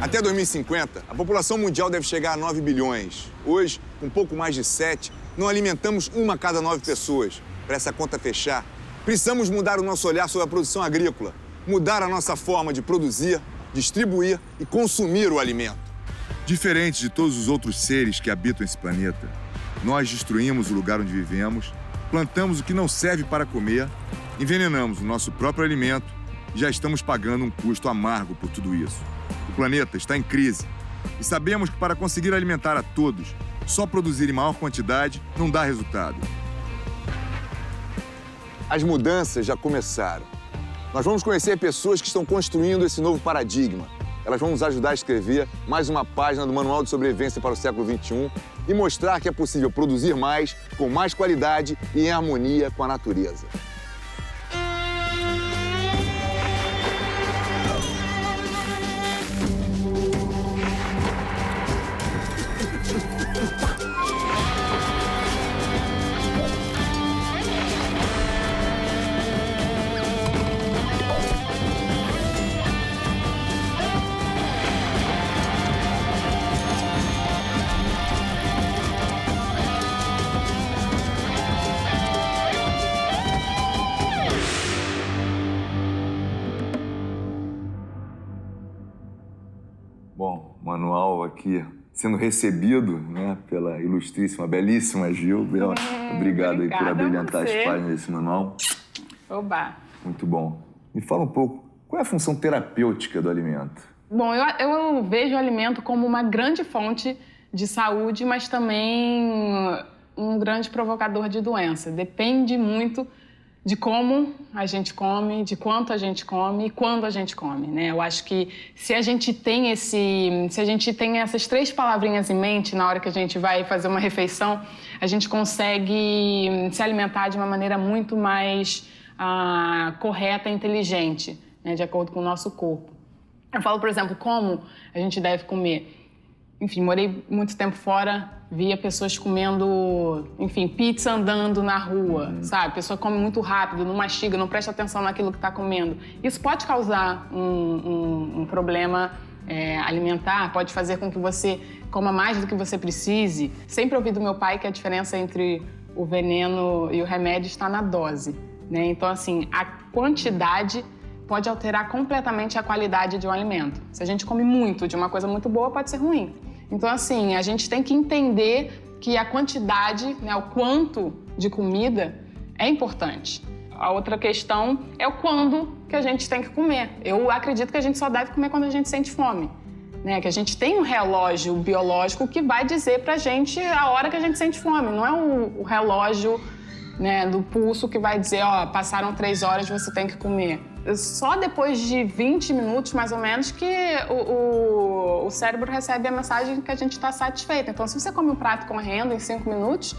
Até 2050, a população mundial deve chegar a 9 bilhões. Hoje, com um pouco mais de 7, não alimentamos uma a cada 9 pessoas. Para essa conta fechar, precisamos mudar o nosso olhar sobre a produção agrícola, mudar a nossa forma de produzir, distribuir e consumir o alimento. Diferente de todos os outros seres que habitam esse planeta, nós destruímos o lugar onde vivemos, plantamos o que não serve para comer, envenenamos o nosso próprio alimento e já estamos pagando um custo amargo por tudo isso. O planeta está em crise e sabemos que para conseguir alimentar a todos, só produzir em maior quantidade não dá resultado. As mudanças já começaram. Nós vamos conhecer pessoas que estão construindo esse novo paradigma. Elas vão nos ajudar a escrever mais uma página do Manual de Sobrevivência para o século XXI e mostrar que é possível produzir mais, com mais qualidade e em harmonia com a natureza. Bom, manual aqui sendo recebido, né, pela ilustríssima, belíssima Gil. Bela, obrigado aí por abrilhantar as páginas desse manual. Oba! Muito bom. Me fala um pouco, qual é a função terapêutica do alimento? Bom, eu vejo o alimento como uma grande fonte de saúde, mas também um grande provocador de doença. Depende muito de como a gente come, de quanto a gente come e quando a gente come, né? Eu acho que se a gente tem essas 3 palavrinhas em mente na hora que a gente vai fazer uma refeição, a gente consegue se alimentar de uma maneira muito mais correta e inteligente, né? De acordo com o nosso corpo. Eu falo, por exemplo, como a gente deve comer. Enfim, morei muito tempo fora, via pessoas comendo, enfim, pizza andando na rua, sabe? A pessoa come muito rápido, não mastiga, não presta atenção naquilo que está comendo. Isso pode causar um problema alimentar, pode fazer com que você coma mais do que você precise. Sempre ouvi do meu pai que a diferença entre o veneno e o remédio está na dose, né? Então, assim, a quantidade pode alterar completamente a qualidade de um alimento. Se a gente come muito de uma coisa muito boa, pode ser ruim. Então, assim, a gente tem que entender que a quantidade, né, o quanto de comida é importante. A outra questão é o quando que a gente tem que comer. Eu acredito que a gente só deve comer quando a gente sente fome, né? Que a gente tem um relógio biológico que vai dizer pra gente a hora que a gente sente fome. Não é o relógio, né, do pulso que vai dizer, ó, passaram 3 horas, você tem que comer. Só depois de 20 minutos, mais ou menos, que o cérebro recebe a mensagem que a gente está satisfeito. Então, se você come um prato correndo em 5 minutos,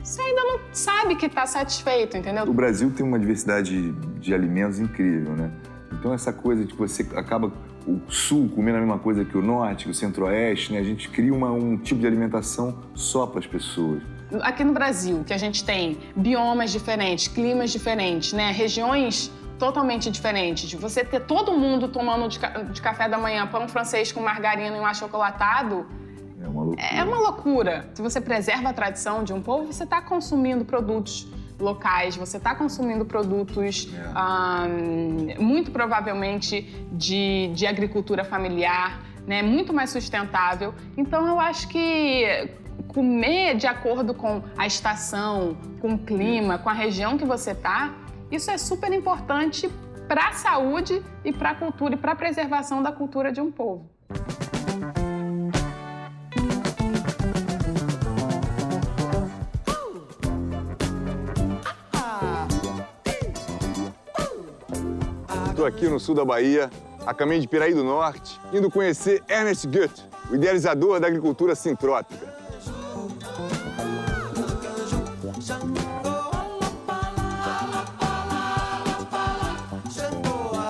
você ainda não sabe que está satisfeito, entendeu? O Brasil tem uma diversidade de alimentos incrível, né? Então, essa coisa de que você acaba o sul comendo a mesma coisa que o norte, que o centro-oeste, né? A gente cria um tipo de alimentação só para as pessoas. Aqui no Brasil, que a gente tem biomas diferentes, climas diferentes, né? Regiões totalmente diferentes. De você ter todo mundo tomando de café da manhã pão francês com margarina e um achocolatado, é uma loucura. É uma loucura. Se você preserva a tradição de um povo, você está consumindo produtos locais, você está consumindo produtos muito provavelmente de agricultura familiar, né? Muito mais sustentável. Então, eu acho que comer de acordo com a estação, com o clima, com a região que você está, isso é super importante para a saúde e para a cultura e para a preservação da cultura de um povo. Estou aqui no sul da Bahia, a caminho de Piraí do Norte, indo conhecer Ernest Goethe, o idealizador da agricultura sintrópica.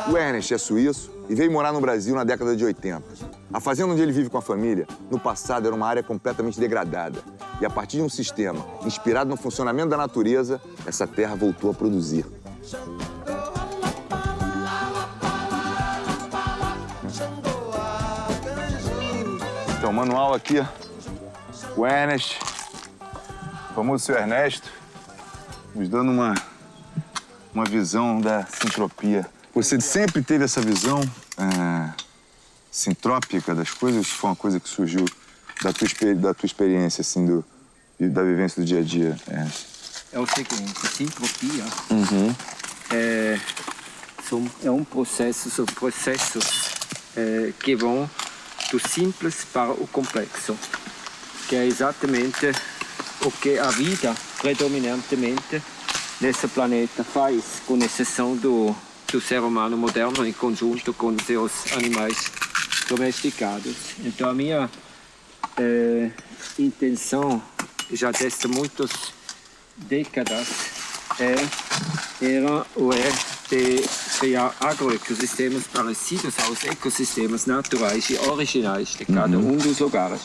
O Ernest é suíço e veio morar no Brasil na década de 80. A fazenda onde ele vive com a família, no passado, era uma área completamente degradada. E a partir de um sistema inspirado no funcionamento da natureza, essa terra voltou a produzir. Então, manual aqui, o Ernest, o famoso seu Ernesto, nos dando uma visão da sintropia. Você sempre teve essa visão sintrópica das coisas? Isso foi uma coisa que surgiu da tua experiência, assim, da vivência do dia a dia, Ernest? É o seguinte, sintropia é um processo, são processos que vão do simples para o complexo, que é exatamente o que a vida predominantemente nesse planeta faz, com exceção do ser humano moderno em conjunto com seus animais domesticados. Então a minha intenção já desde muitas décadas era ou é de criar agroecossistemas parecidos aos ecossistemas naturais e originais de cada um dos lugares.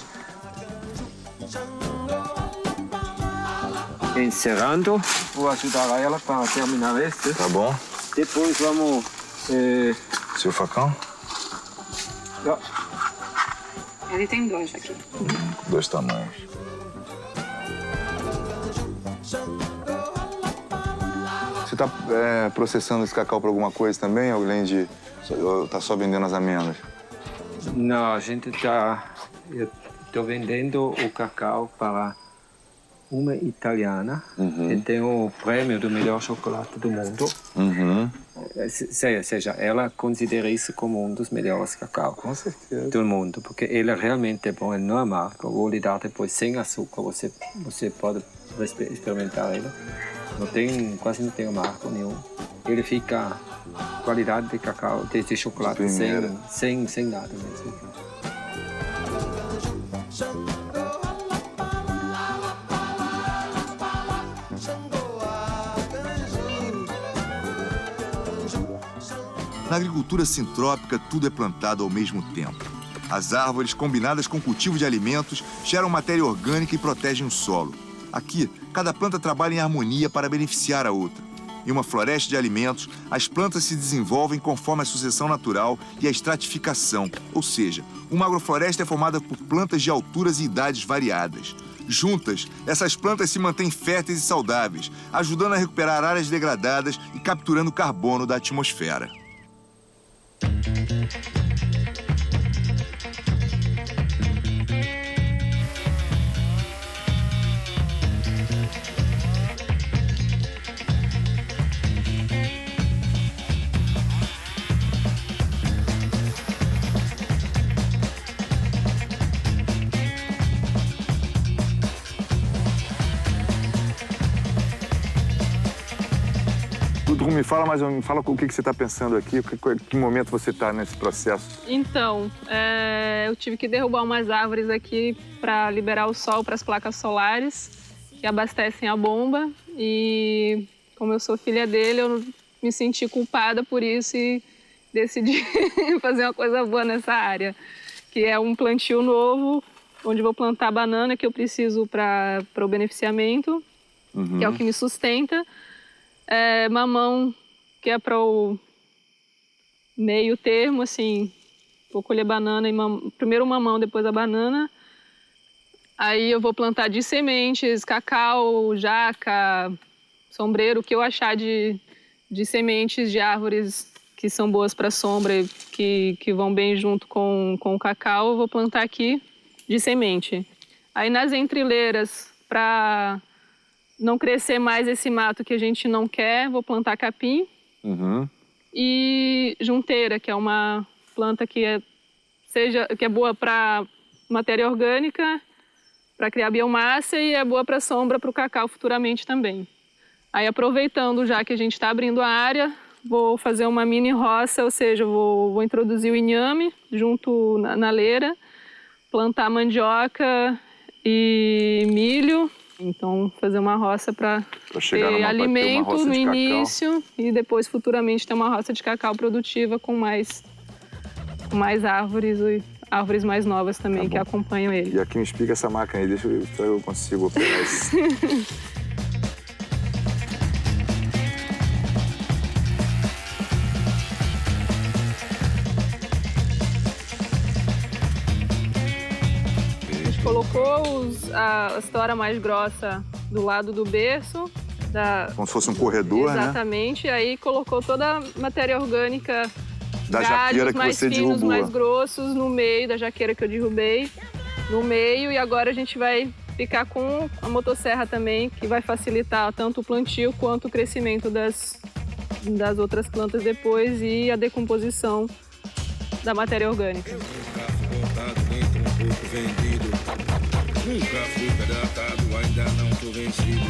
Encerrando, vou ajudar ela para terminar este. Tá bom. Depois vamos... Seu facão? Ele tem dois aqui. 2 tamanhos. Você tá processando esse cacau para alguma coisa também, além de... Ou tá só vendendo as amêndoas? Não, a gente eu estou vendendo o cacau para uma italiana que tem o prêmio do melhor chocolate do mundo. Ou seja, ela considera isso como um dos melhores cacau do mundo, porque ele realmente é bom, ele não é amargo. Eu vou lhe dar depois sem açúcar, você pode experimentar ele. Quase não tem amargo nenhum. Ele fica qualidade de cacau, de chocolate, sem nada mesmo. Na agricultura sintrópica, tudo é plantado ao mesmo tempo. As árvores, combinadas com o cultivo de alimentos, geram matéria orgânica e protegem o solo. Aqui, cada planta trabalha em harmonia para beneficiar a outra. Em uma floresta de alimentos, as plantas se desenvolvem conforme a sucessão natural e a estratificação, ou seja, uma agrofloresta é formada por plantas de alturas e idades variadas. Juntas, essas plantas se mantêm férteis e saudáveis, ajudando a recuperar áreas degradadas e capturando carbono da atmosfera. Me fala o que você está pensando aqui, que momento você está nesse processo? Então, eu tive que derrubar umas árvores aqui para liberar o sol para as placas solares que abastecem a bomba. E como eu sou filha dele, eu me senti culpada por isso e decidi fazer uma coisa boa nessa área, que é um plantio novo, onde vou plantar banana que eu preciso para o beneficiamento, que é o que me sustenta. Mamão, que é para o meio termo, assim, vou colher banana, primeiro o mamão, depois a banana. Aí eu vou plantar de sementes, cacau, jaca, sombreiro, o que eu achar de sementes de árvores que são boas para sombra, que vão bem junto com o cacau, eu vou plantar aqui de semente. Aí nas entreleiras, para não crescer mais esse mato que a gente não quer, vou plantar capim. E junteira, que é uma planta que é boa para matéria orgânica, para criar biomassa, e é boa para sombra para o cacau futuramente também. Aí, aproveitando já que a gente está abrindo a área, vou fazer uma mini roça, ou seja, vou introduzir o inhame junto na leira, plantar mandioca e milho, Então, fazer uma roça para chegar ter numa- pra ter uma alimento roça no de cacau. início e depois, futuramente, ter uma roça de cacau produtiva com mais árvores e árvores mais novas também que acompanham ele. E aqui me explica essa máquina aí, deixa eu ver se eu consigo operar isso. A gente colocou a estoura mais grossa do lado do berço. Como se fosse um corredor, né? Exatamente. E aí colocou toda a matéria orgânica, Da galhos jaqueira que mais você finos, derrubou. mais grossos, no meio da jaqueira que eu derrubei. No meio, e agora a gente vai ficar com a motosserra também, que vai facilitar tanto o plantio quanto o crescimento das outras plantas depois e a decomposição da matéria orgânica. Nunca fui predado, ainda não tô vencido.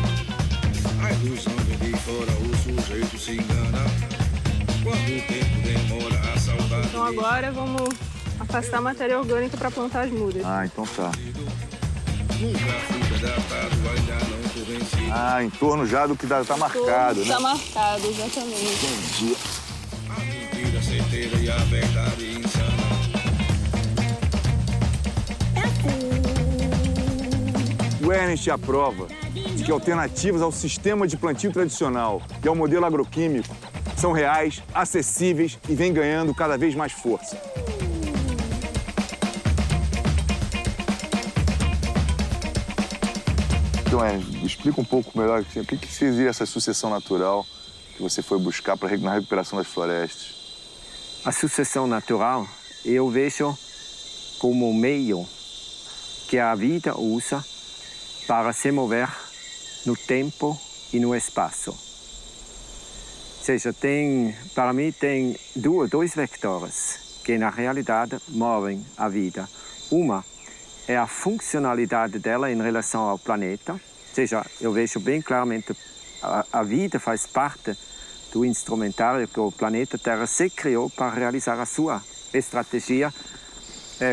A ilusão vem de fora, o sujeito se engana. Quando o tempo demora, a saudade. Então agora vamos afastar a matéria orgânica para plantar as mudas. Ah, então tá. Nunca fui predado, ainda não tô vencido. Ah, em torno já do que tá marcado, Está né? marcado, exatamente. Entendi. A mentira certeira e a verdade insana. O Ernest aprova de que alternativas ao sistema de plantio tradicional e ao modelo agroquímico são reais, acessíveis e vêm ganhando cada vez mais força. Então, explica um pouco melhor o que seria essa sucessão natural que você foi buscar na recuperação das florestas. A sucessão natural eu vejo como um meio que a vida usa para se mover no tempo e no espaço. Ou seja, para mim tem dois vectores que na realidade movem a vida. Uma é a funcionalidade dela em relação ao planeta. Ou seja, eu vejo bem claramente a vida faz parte do instrumentário que o planeta Terra se criou para realizar a sua estratégia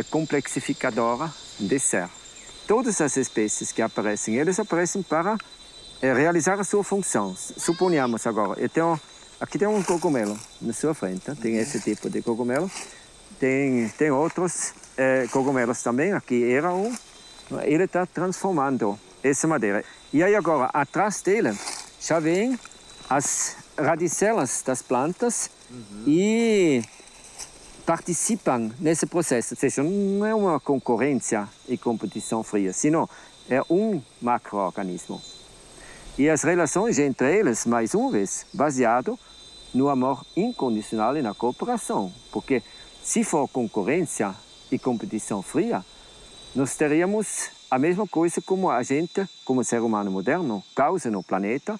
complexificadora de ser. Todas as espécies que aparecem, eles aparecem para realizar a sua função. Suponhamos agora, aqui tem um cogumelo na sua frente, tem esse tipo de cogumelo. Tem outros cogumelos também, aqui era um. Ele está transformando essa madeira. E aí agora, atrás dele, já vem as radicelas das plantas e participam nesse processo. Ou seja, não é uma concorrência e competição fria, senão é um macro-organismo. E as relações entre eles, mais uma vez, baseado no amor incondicional e na cooperação. Porque se for concorrência e competição fria, nós teríamos a mesma coisa como a gente, como ser humano moderno, causa no planeta.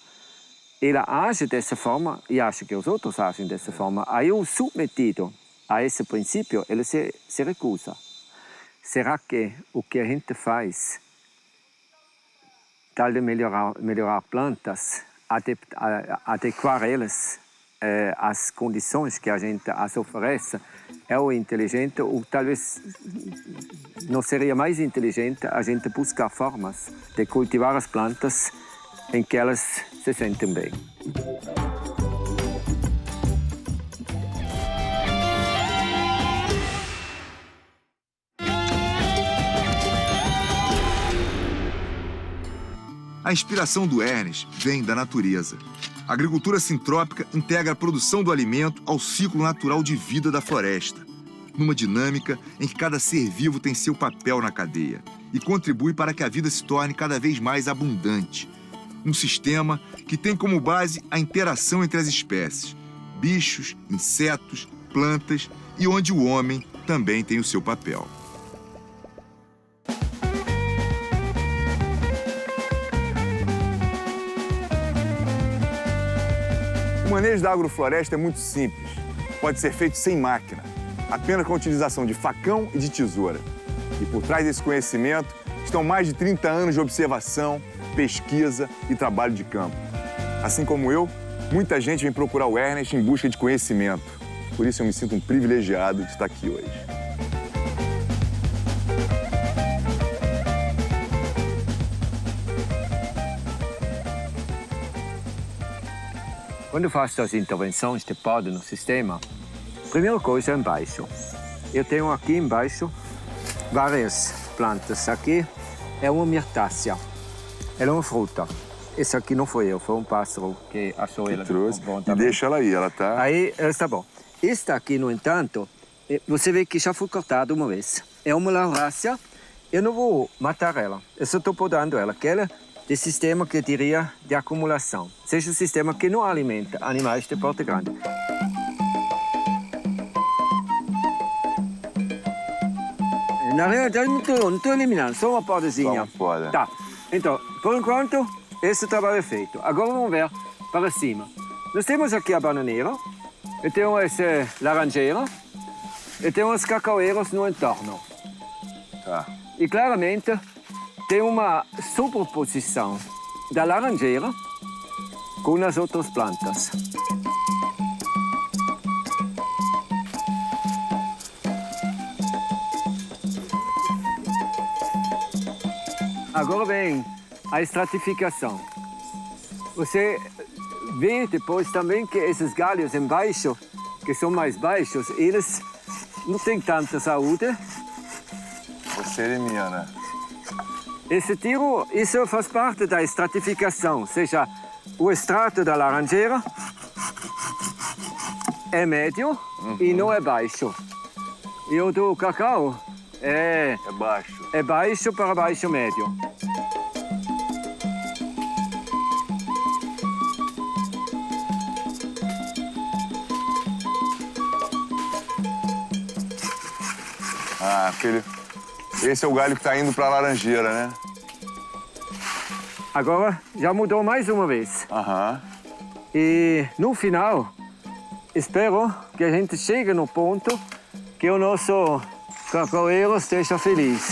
Ela age dessa forma e acha que os outros agem dessa forma. Aí o submetido a esse princípio, ele se recusa. Será que o que a gente faz, tal de melhorar plantas, adequar elas às condições que a gente as oferece, é o inteligente, ou talvez não seria mais inteligente a gente buscar formas de cultivar as plantas em que elas se sentem bem. A inspiração do Ernest vem da natureza. A agricultura sintrópica integra a produção do alimento ao ciclo natural de vida da floresta, numa dinâmica em que cada ser vivo tem seu papel na cadeia e contribui para que a vida se torne cada vez mais abundante. Um sistema que tem como base a interação entre as espécies, bichos, insetos, plantas e onde o homem também tem o seu papel. O manejo da agrofloresta é muito simples. Pode ser feito sem máquina, apenas com a utilização de facão e de tesoura. E por trás desse conhecimento estão mais de 30 anos de observação, pesquisa e trabalho de campo. Assim como eu, muita gente vem procurar o Ernest em busca de conhecimento. Por isso eu me sinto um privilegiado de estar aqui hoje. Quando eu faço as intervenções de poda no sistema, a primeira coisa é embaixo. Eu tenho aqui embaixo várias plantas. Aqui é uma mirtácea. Ela é uma fruta. Esse aqui não foi eu, foi um pássaro que achou ela. Trouxe. Bom, E tá bom. deixa ela aí, ela tá... Aí ela está bom. Esta aqui, no entanto, você vê que já foi cortada uma vez. É uma laurácea. Eu não vou matar ela, eu só estou podando ela, que ela é de sistema que eu diria de acumulação. Seja um sistema que não alimenta animais de porte grande. Na realidade, não estou eliminando, só uma podazinha. Só uma poda. Tá, então, por enquanto, esse trabalho é feito. Agora vamos ver para cima. Nós temos aqui a bananeira, eu tenho essa laranjeira, eu tenho os cacaueiros no entorno. Tá. E claramente tem uma superposição da laranjeira com as outras plantas. Agora vem a estratificação. Você vê depois também que esses galhos embaixo, que são mais baixos, eles não têm tanta saúde. Você elimina. Esse tiro, isso faz parte da estratificação, ou seja, o extrato da laranjeira é médio e não é baixo. E o do cacau é baixo. É baixo para baixo médio. Ah, aquele... Esse é o galho que tá indo pra laranjeira, né? Agora já mudou mais uma vez. Aham. E no final, espero que a gente chegue no ponto que o nosso cacaueiro esteja feliz.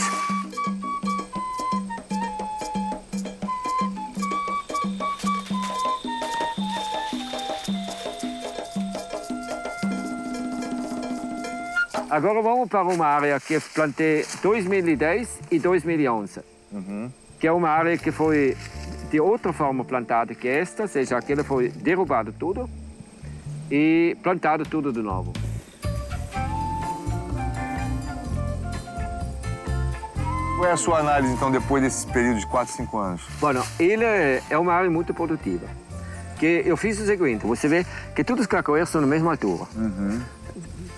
Agora vamos para uma área que eu plantei 2010 e 2011. Que é uma área que foi de outra forma plantada que esta, ou seja, aquela foi derrubado tudo e plantado tudo de novo. Qual é a sua análise, então, depois desse período de 4, 5 anos? Bueno, ele é uma área muito produtiva. Que eu fiz o seguinte, você vê que todos os cacaueiros são na mesma altura.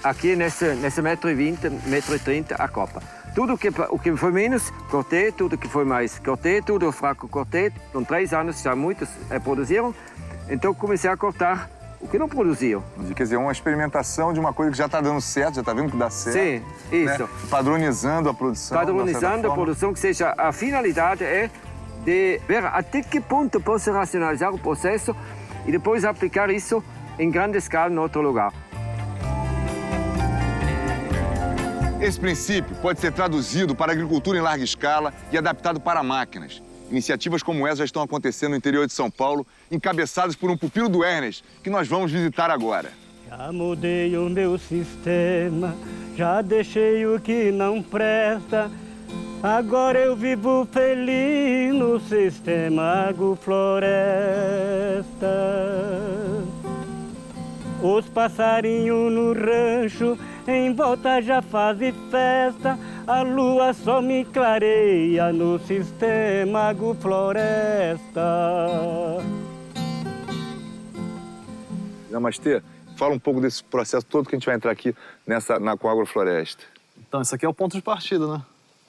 Aqui nesse 1,20 m, 1,30 m a copa. Tudo o que foi menos, cortei. Tudo que foi mais, cortei. Tudo fraco, cortei. Com 3 anos já muitos produziram. Então comecei a cortar o que não produziam. Quer dizer, uma experimentação de uma coisa que já está dando certo, já está vendo que dá certo. Sim, isso. Né? Padronizando a produção. Padronizando a produção, que seja, a finalidade é de ver até que ponto posso racionalizar o processo e depois aplicar isso em grande escala em outro lugar. Esse princípio pode ser traduzido para a agricultura em larga escala e adaptado para máquinas. Iniciativas como essa já estão acontecendo no interior de São Paulo, encabeçadas por um pupilo do Ernest, que nós vamos visitar agora. Já mudei o meu sistema, já deixei o que não presta. Agora eu vivo feliz no sistema agrofloresta. Os passarinhos no rancho em volta já fazem festa. A lua só me clareia no sistema agrofloresta. Namastê, fala um pouco desse processo todo que a gente vai entrar aqui com a agrofloresta. Então, esse aqui é o ponto de partida, né?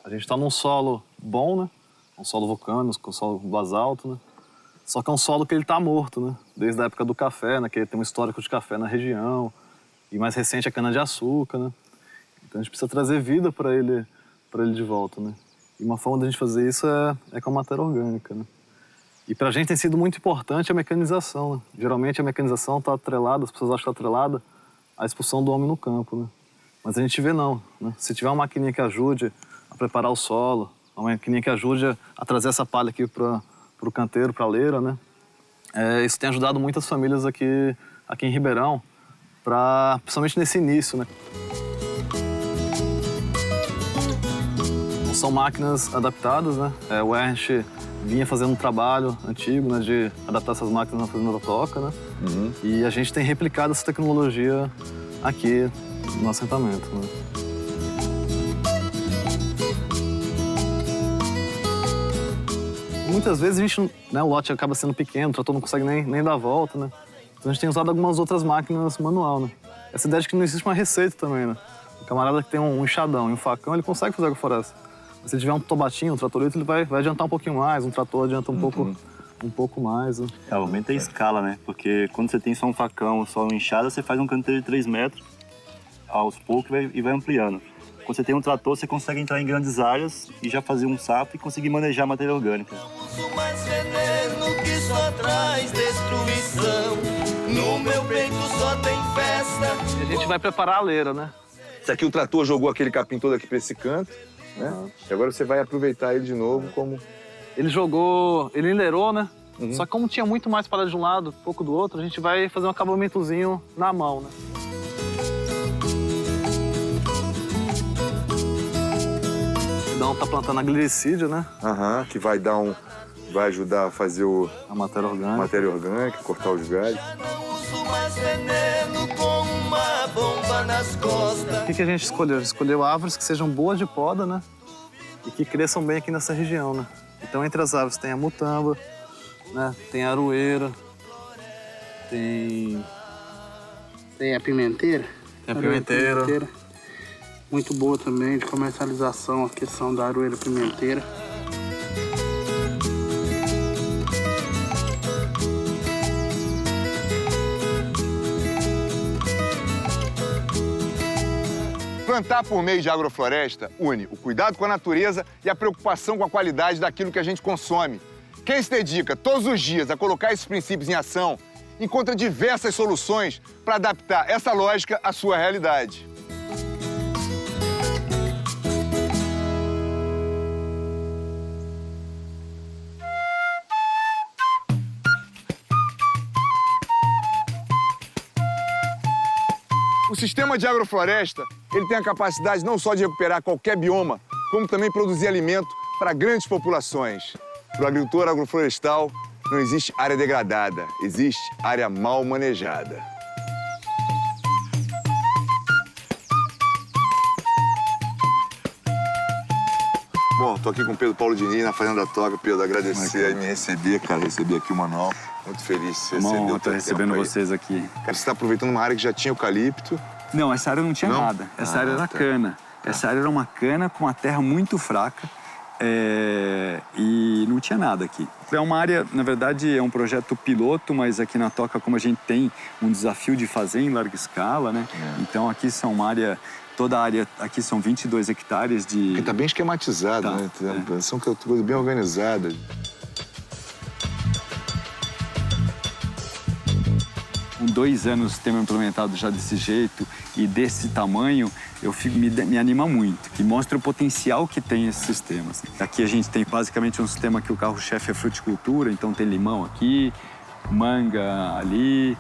A gente está num solo bom, né? Um solo vulcânico, um solo basalto, né? Só que é um solo que ele está morto, né? Desde a época do café, né? Que tem um histórico de café na região. E mais recente a cana-de-açúcar, né? Então a gente precisa trazer vida para ele de volta, né? E uma forma da gente fazer isso é com a matéria orgânica, né? E para a gente tem sido muito importante a mecanização, né? Geralmente a mecanização está atrelada, as pessoas acham que está atrelada à expulsão do homem no campo, né? Mas a gente vê não, né? Se tiver uma maquininha que ajude a preparar o solo, uma maquininha que ajude a trazer essa palha aqui para o canteiro, para a leira, né? Isso tem ajudado muitas famílias aqui em Ribeirão, principalmente nesse início, né? São máquinas adaptadas, né? O Ernest vinha fazendo um trabalho antigo, né, de adaptar essas máquinas na fazenda da Toca, né? E a gente tem replicado essa tecnologia aqui no assentamento, né? Muitas vezes a gente, né, o lote acaba sendo pequeno, o trator não consegue nem dar a volta, né? Então a gente tem usado algumas outras máquinas manual, né? Essa ideia de que não existe uma receita também, né? O camarada que tem um enxadão e um facão, ele consegue fazer agrofloresta. Mas se ele tiver um tobatinho, um tratorito, ele vai adiantar um pouquinho mais, um trator adianta um pouco mais. Né? Aumenta a escala, né? Porque quando você tem só um facão, só uma enxada, você faz um canteiro de 3 metros aos poucos e vai ampliando. Quando você tem um trator, você consegue entrar em grandes áreas e já fazer um sapo e conseguir manejar matéria orgânica. Mais veneno que só traz destruição. No meu peito só tem festa. E a gente vai preparar a leira, né? Isso aqui o trator jogou aquele capim todo aqui pra esse canto, né? E agora você vai aproveitar ele de novo como... Ele enleirou, né? Só que como tinha muito mais para de um lado, pouco do outro, a gente vai fazer um acabamentozinho na mão, né? Então tá plantando a glicídia, né? Que vai dar vai ajudar a fazer a matéria orgânica, cortar os galhos. Mais veneno com uma bomba nas costas. O que a gente escolheu? A gente escolheu árvores que sejam boas de poda, né? E que cresçam bem aqui nessa região, né? Então, entre as árvores tem a mutamba, né? Tem a aroeira, tem a pimenteira. Tem a pimenteira. Muito boa também de comercialização, a questão da aroeira pimenteira. Plantar por meio de agrofloresta une o cuidado com a natureza e a preocupação com a qualidade daquilo que a gente consome. Quem se dedica todos os dias a colocar esses princípios em ação encontra diversas soluções para adaptar essa lógica à sua realidade. O sistema de agrofloresta, ele tem a capacidade não só de recuperar qualquer bioma, como também produzir alimento para grandes populações. Para o agricultor agroflorestal, não existe área degradada, existe área mal manejada. Bom, tô aqui com o Pedro Paulo Diniz, na Fazenda da Toca. Pedro, agradecer aí me receber, cara, receber aqui o manual. Muito feliz de você receber. Estou recebendo vocês aqui. Cara, você está aproveitando uma área que já tinha eucalipto. Não, essa área não tinha nada. Essa área era cana. Essa área era uma cana com uma terra muito fraca e não tinha nada aqui. É uma área, na verdade, é um projeto piloto, mas aqui na Toca, como a gente tem um desafio de fazer em larga escala, né? Então aqui são uma área... Toda a área aqui são 22 hectares de... Porque tá bem esquematizado, né? São coisas bem organizadas. Com 2 anos tendo implementado já desse jeito e desse tamanho, me anima muito, que mostra o potencial que tem esse sistema. Assim. Aqui a gente tem basicamente um sistema que o carro-chefe é fruticultura, então tem limão aqui, manga ali,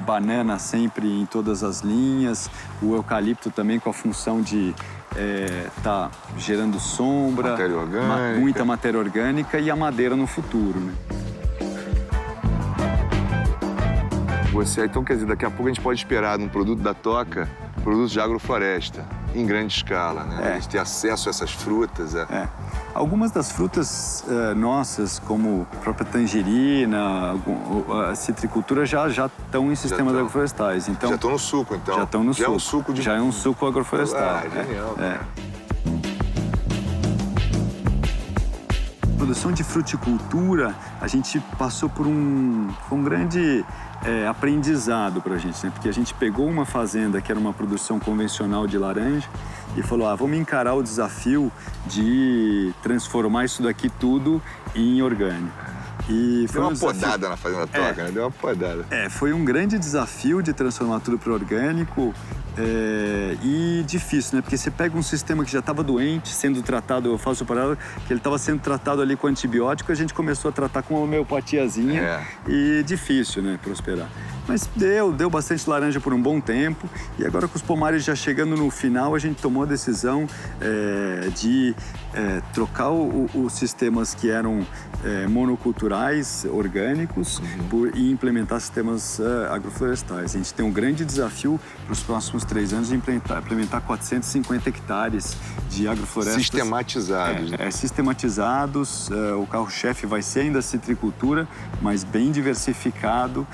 banana sempre em todas as linhas, o eucalipto também com a função de tá gerando sombra, muita matéria orgânica e a madeira no futuro, né? Então, quer dizer, daqui a pouco a gente pode esperar num produto da Toca, produtos de agrofloresta, em grande escala, né? A gente ter acesso a essas frutas. Algumas das frutas nossas, como a própria tangerina, a citricultura, já estão em sistemas agroflorestais. Então, já estão no suco, então? Já estão no suco. É um suco de... Já é um suco agroflorestal. Genial. A produção de fruticultura, a gente passou por um grande aprendizado para a gente, né? Porque a gente pegou uma fazenda que era uma produção convencional de laranja e falou, vamos encarar o desafio de transformar isso daqui tudo em orgânico. E foi Deu uma podada na Fazenda Toca, né? Deu uma podada. Foi um grande desafio de transformar tudo para orgânico e difícil, né? Porque você pega um sistema que já estava doente, sendo tratado, eu faço o paralelo, que ele estava sendo tratado ali com antibiótico, a gente começou a tratar com uma homeopatiazinha e difícil, né? Prosperar. Mas deu bastante laranja por um bom tempo. E agora com os pomares já chegando no final, a gente tomou a decisão de trocar os sistemas que eram monoculturais, orgânicos, e implementar sistemas agroflorestais. A gente tem um grande desafio para os próximos 3 anos de implementar 450 hectares de agroflorestas. Sistematizados. Sistematizados. O carro-chefe vai ser ainda a citricultura, mas bem diversificado,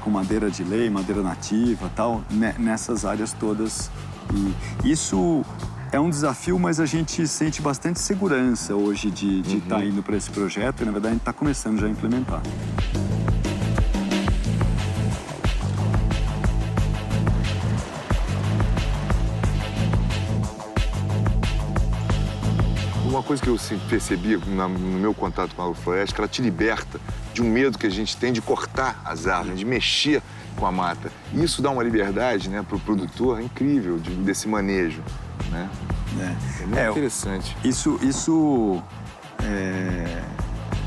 com madeira de lei, madeira nativa, tal, nessas áreas todas. E isso é um desafio, mas a gente sente bastante segurança hoje de estar indo para esse projeto e, na verdade, a gente está começando já a implementar. Uma coisa que eu percebi no meu contato com a agrofloresta, que ela te liberta de um medo que a gente tem de cortar as árvores, de mexer com a mata. E isso dá uma liberdade, né, para o produtor incrível desse manejo, né? É muito interessante. Isso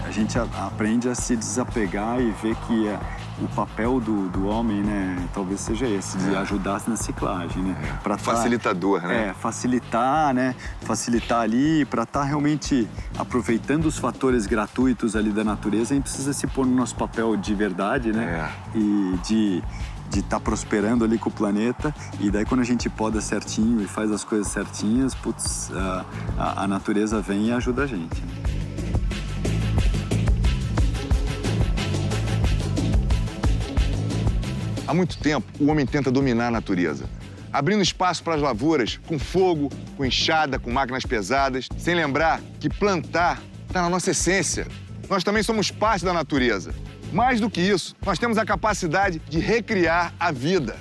a gente aprende a se desapegar e ver que o papel do homem, né, talvez seja esse, de ajudar na ciclagem, né? Facilitador, né? Facilitar, né? Facilitar ali, para estar realmente aproveitando os fatores gratuitos ali da natureza, a gente precisa se pôr no nosso papel de verdade, né? E de estar prosperando ali com o planeta. E daí, quando a gente poda certinho e faz as coisas certinhas, putz, a natureza vem e ajuda a gente. Há muito tempo, o homem tenta dominar a natureza, abrindo espaço para as lavouras com fogo, com enxada, com máquinas pesadas, sem lembrar que plantar está na nossa essência. Nós também somos parte da natureza. Mais do que isso, nós temos a capacidade de recriar a vida.